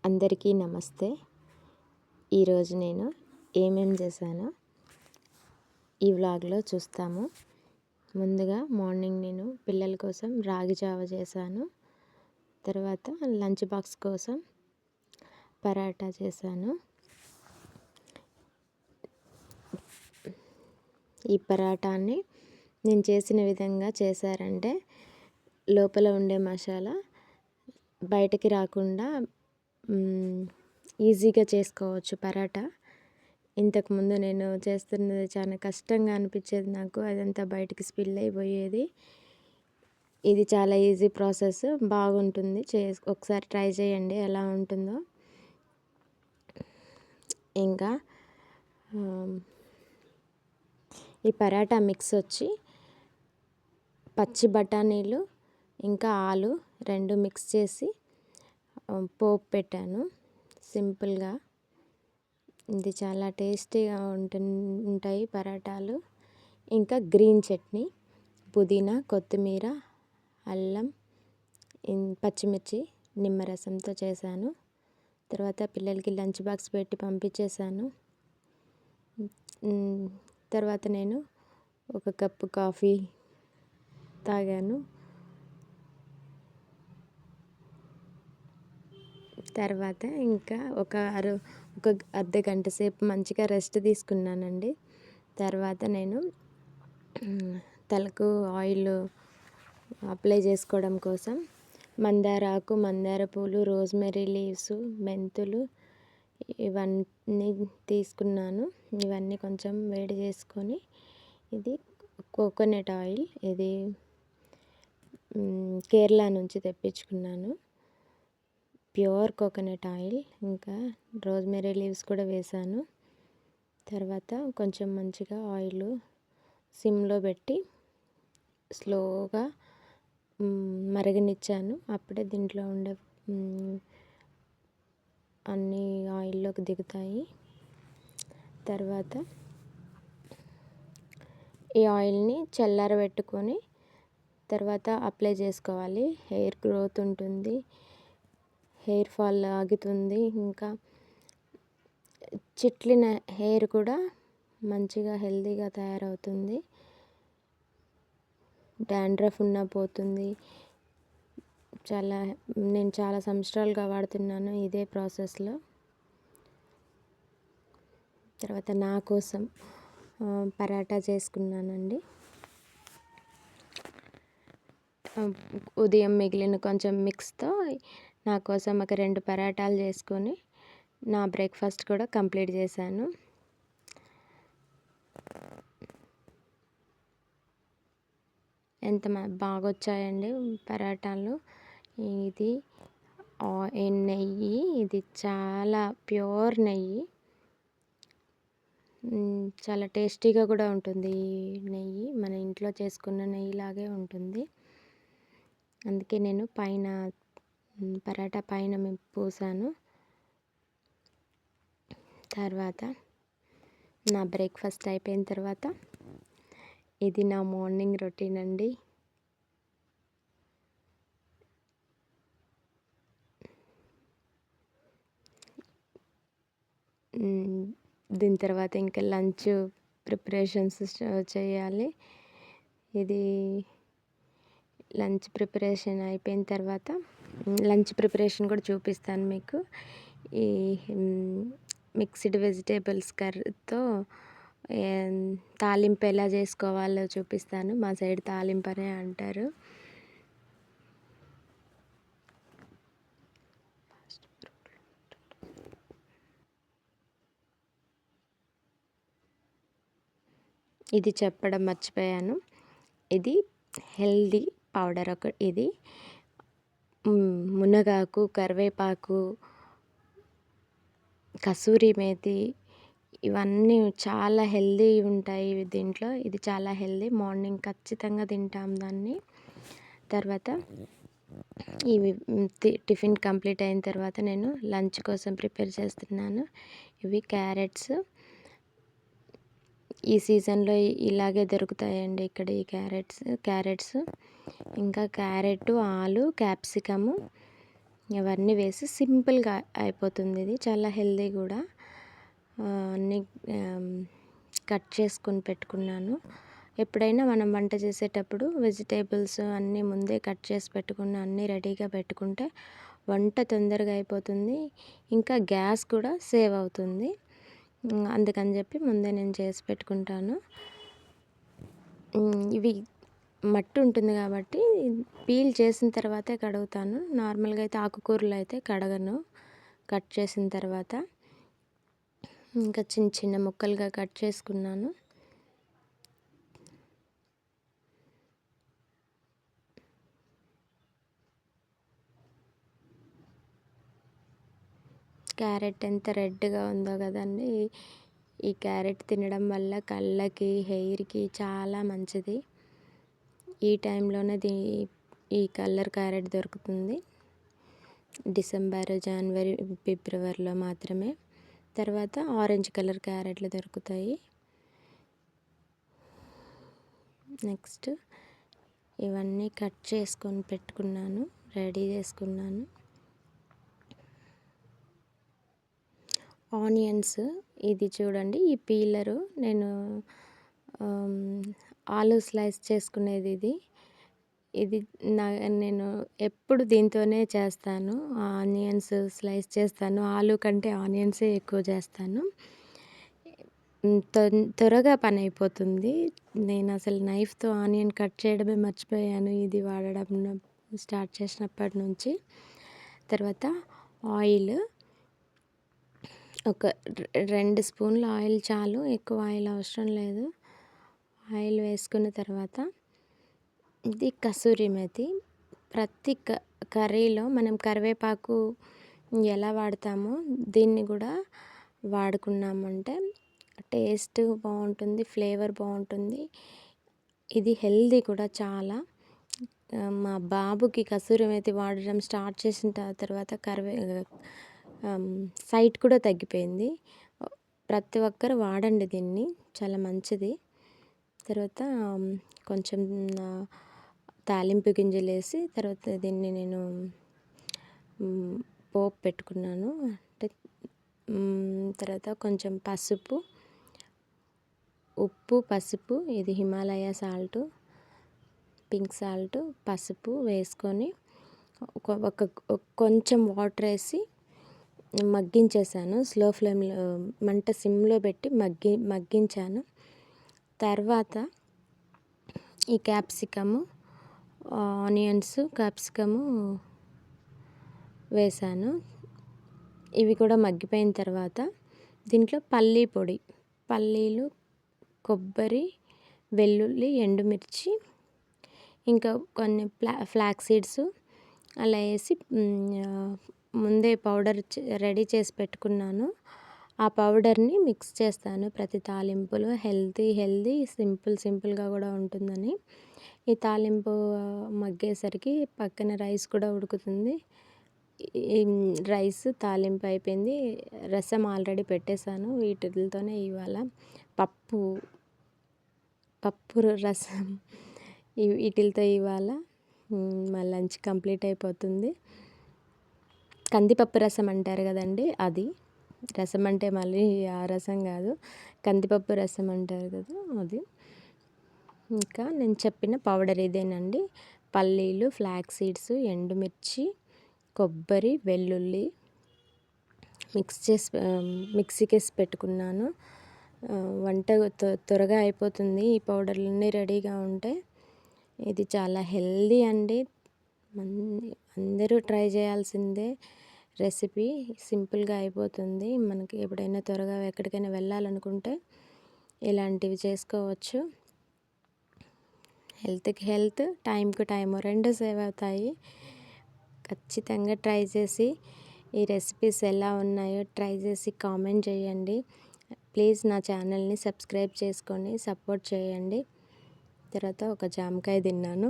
అందరికీ నమస్తే. ఈరోజు నేను ఏమేం చేశానో ఈ వ్లాగ్లో చూస్తాము. ముందుగా మార్నింగ్ నేను పిల్లల కోసం రాగి జావ చేశాను. తర్వాత లంచ్ బాక్స్ కోసం పరాటా చేశాను. ఈ పరాటాని నేను చేసిన విధంగా చేశారంటే లోపల ఉండే మసాలా బయటికి రాకుండా ఈజీగా చేసుకోవచ్చు పరాటా. ఇంతకుముందు నేను చేస్తున్నది చాలా కష్టంగా అనిపించేది నాకు, అదంతా బయటికి స్పిల్ అయిపోయేది. ఇది చాలా ఈజీ ప్రాసెస్, బాగుంటుంది. ఒకసారి ట్రై చేయండి ఎలా ఉంటుందో. ఇంకా ఈ పరాటా మిక్స్ వచ్చి పచ్చి బఠానీలు ఇంకా ఆలు రెండు మిక్స్ చేసి పోపు పెట్టాను సింపుల్గా. ఇది చాలా టేస్టీగా ఉంటాయి పరాటాలు. ఇంకా గ్రీన్ చట్నీ, పుదీనా, కొత్తిమీర, అల్లం, పచ్చిమిర్చి, నిమ్మరసంతో చేశాను. తర్వాత పిల్లలకి లంచ్ బాక్స్ పెట్టి పంపించేశాను. తర్వాత నేను ఒక కప్పు కాఫీ తాగాను. తర్వాత ఇంకా ఒక అర్ధ గంట సేపు మంచిగా రెస్ట్ తీసుకున్నానండి. తర్వాత నేను తలకు ఆయిల్ అప్లై చేసుకోవడం కోసం మందార ఆకు, మందార పూలు, రోజ్మెరీ లీవ్స్, మెంతులు ఇవన్నీ తీసుకున్నాను. ఇవన్నీ కొంచెం వేడి చేసుకొని, ఇది కోకోనట్ ఆయిల్, ఇది కేరళ నుంచి తెప్పించుకున్నాను ప్యూర్ కోకోనట్ ఆయిల్. ఇంకా రోజ్మెరీ లీవ్స్ కూడా వేసాను. తర్వాత కొంచెం మంచిగా ఆయిల్ సిమ్లో పెట్టి స్లోగా మరగనిచ్చాను. అప్పుడే దీంట్లో ఉండే అన్నీ ఆయిల్లోకి దిగుతాయి. తర్వాత ఈ ఆయిల్ని చల్లారబెట్టుకొని తర్వాత అప్లై చేసుకోవాలి. హెయిర్ గ్రోత్ ఉంటుంది, హెయిర్ ఫాల్ ఆగుతుంది. ఇంకా చిట్లిన హెయిర్ కూడా మంచిగా హెల్తీగా తయారవుతుంది. డాండ్రఫ్ ఉన్నా పోతుంది. నేను చాలా సంవత్సరాలుగా వాడుతున్నాను ఇదే ప్రాసెస్లో. తర్వాత నా కోసం పరాటా చేసుకున్నానండి. ఉదయం మిగిలిన కొంచెం మిక్స్తో నా కోసం ఒక 2 పరాటాలు చేసుకొని నా బ్రేక్ఫాస్ట్ కూడా కంప్లీట్ చేశాను. ఎంత బాగా వచ్చాయండి పరాటాలు. ఇది నెయ్యి, ఇది చాలా ప్యూర్ నెయ్యి, చాలా టేస్టీగా కూడా ఉంటుంది. ఈ నెయ్యి మన ఇంట్లో చేసుకున్న నెయ్యి లాగే ఉంటుంది. అందుకే నేను పైన పరాటా పైన పూసాను. తర్వాత నా బ్రేక్ఫాస్ట్ అయిపోయిన తర్వాత ఇది నా మార్నింగ్ రొటీన్ అండి. దీని తర్వాత ఇంకా లంచ్ ప్రిపరేషన్స్ చేయాలి. ఇది లంచ్ ప్రిపరేషన్ అయిపోయిన తర్వాత లంచ్ ప్రిపరేషన్ కూడా చూపిస్తాను మీకు. ఈ మిక్స్డ్ వెజిటేబుల్స్ కర్రీతో తాలింపు ఎలా చేసుకోవాలో చూపిస్తాను. మా సైడ్ తాలింపు అనే అంటారు. ఇది చెప్పడం మర్చిపోయాను. ఇది హెల్దీ పౌడర్ ఇది మునగాకు, కరివేపాకు, కసూరి మేతి ఇవన్నీ చాలా హెల్దీ ఉంటాయి దీంట్లో. ఇది చాలా హెల్దీ, మార్నింగ్ ఖచ్చితంగా తింటాం దాన్ని. తర్వాత ఇవి టిఫిన్ కంప్లీట్ అయిన తర్వాత నేను లంచ్ కోసం ప్రిపేర్ చేస్తున్నాను. ఇవి క్యారెట్స్. ఈ సీజన్లో ఇలాగే దొరుకుతాయండి ఇక్కడ ఈ క్యారెట్స్. ఇంకా క్యారెట్, ఆలు, క్యాప్సికము, అవన్నీ వేసి సింపుల్గా అయిపోతుంది. ఇది చాలా హెల్దీ కూడా. అన్నీ కట్ చేసుకొని పెట్టుకున్నాను. ఎప్పుడైనా మనం వంట చేసేటప్పుడు వెజిటేబుల్స్ అన్నీ ముందే కట్ చేసి పెట్టుకుని అన్నీ రెడీగా పెట్టుకుంటే వంట తొందరగా అయిపోతుంది, ఇంకా గ్యాస్ కూడా సేవ్ అవుతుంది. అందుకని చెప్పి ముందే నేను చేసి పెట్టుకుంటాను. ఇవి మట్టి ఉంటుంది కాబట్టి పీల్ చేసిన తర్వాతే కడుగుతాను. నార్మల్గా అయితే ఆకుకూరలు అయితే కడగను. కట్ చేసిన తర్వాత ఇంకా చిన్న చిన్న ముక్కలుగా కట్ చేసుకున్నాను. క్యారెట్ ఎంత రెడ్గా ఉందో కదండి. ఈ క్యారెట్ తినడం వల్ల కళ్ళకి, హెయిర్కి చాలా మంచిది. ఈ టైంలోనే ఈ కలర్ క్యారెట్ దొరుకుతుంది. డిసెంబర్, జనవరి, ఫిబ్రవరిలో మాత్రమే. తర్వాత ఆరెంజ్ కలర్ క్యారెట్లు దొరుకుతాయి. నెక్స్ట్ ఇవన్నీ కట్ చేసుకొని పెట్టుకున్నాను, రెడీ చేసుకున్నాను. ఆనియన్స్, ఇది చూడండి, ఈ పీలరు నేను ఆలు స్లైస్ చేసుకునేది ఇది నేను ఎప్పుడు దీంతోనే చేస్తాను. ఆనియన్స్ స్లైస్ చేస్తాను. ఆలు కంటే ఆనియన్సే ఎక్కువ చేస్తాను. త్వరగా పని అయిపోతుంది. నేను అసలు నైఫ్తో ఆనియన్ కట్ చేయడమే మర్చిపోయాను ఇది వాడడం స్టార్ట్ చేసినప్పటి నుంచి. తర్వాత ఆయిల్, ఒక 2 స్పూన్ల ఆయిల్ చాలు, ఎక్కువ ఆయిల్ అవసరం లేదు. ఆయిల్ వేసుకున్న తర్వాత ఇది కసూరి మేతి. ప్రతి కర్రీలో మనం కరివేపాకు ఎలా వాడతామో దీన్ని కూడా వాడుకున్నామంటే టేస్ట్ బాగుంటుంది, ఫ్లేవర్ బాగుంటుంది. ఇది హెల్దీ కూడా చాలా. మా బాబుకి కసూరి మేతి వాడడం స్టార్ట్ చేసిన తర్వాత సైట్ కూడా తగ్గిపోయింది. ప్రతి ఒక్కరు వాడండి దీన్ని, చాలా మంచిది. తర్వాత కొంచెం తాలింపు గింజలు వేసి తర్వాత దీన్ని నేను పోపు పెట్టుకున్నాను. అంటే తర్వాత కొంచెం పసుపు, ఉప్పు, పసుపు, ఇది హిమాలయ సాల్ట్, పింక్ సాల్ట్, పసుపు వేసుకొని కొంచెం వాటర్ వేసి మగ్గించేసాను. స్లో ఫ్లేమ్లో, మంట సిమ్లో పెట్టి మగ్గించాను. తర్వాత ఈ క్యాప్సికము, ఆనియన్స్, క్యాప్సికము వేసాను. ఇవి కూడా మగ్గిపోయిన తర్వాత దీంట్లో పల్లీ పొడి, పల్లీలు, కొబ్బరి, వెల్లుల్లి, ఎండుమిర్చి, ఇంకా కొన్ని ఫ్లాక్స్ సీడ్స్ అలా వేసి ముందే పౌడర్ రెడీ చేసి పెట్టుకున్నాను. ఆ పౌడర్ని మిక్స్ చేస్తాను ప్రతి తాలింపులో. హెల్తీ సింపుల్గా కూడా ఉంటుందని. ఈ తాలింపు మగ్గేసరికి పక్కన రైస్ కూడా ఉడుకుతుంది. రైస్ తాలింపు అయిపోయింది. రసం ఆల్రెడీ పెట్టేశాను. వీటితోనే ఇవాళ పప్పు రసం వీటితో ఇవాళ మా లంచ్ కంప్లీట్ అయిపోతుంది. కందిపప్పు రసం అంటారు కదండి, అది. రసం అంటే మళ్ళీ ఆ రసం కాదు, కందిపప్పు రసం అంటారు కదా, అది. ఇంకా నేను చెప్పిన పౌడర్ ఇదేనండి. పల్లీలు, ఫ్లాక్స్ సీడ్స్, ఎండుమిర్చి, కొబ్బరి, వెల్లుల్లి మిక్సీకేసి పెట్టుకున్నాను. వంట త్వరగా అయిపోతుంది ఈ పౌడర్లన్నీ రెడీగా ఉంటే. ఇది చాలా హెల్దీ అండి. అందరూ ట్రై చేయాల్సిందే రెసిపీ. సింపుల్గా అయిపోతుంది. మనకి ఎప్పుడైనా త్వరగా ఎక్కడికైనా వెళ్ళాలనుకుంటే ఇలాంటివి చేసుకోవచ్చు. హెల్త్కి హెల్త్, టైంకి టైము, 2 సేవ్ అవుతాయి. ఖచ్చితంగా ట్రై చేసి ఈ రెసిపీస్ ఎలా ఉన్నాయో ట్రై చేసి కామెంట్ చేయండి. ప్లీజ్ నా ఛానల్ని సబ్స్క్రైబ్ చేసుకొని సపోర్ట్ చేయండి. తర్వాత ఒక జామకాయ తిన్నాను.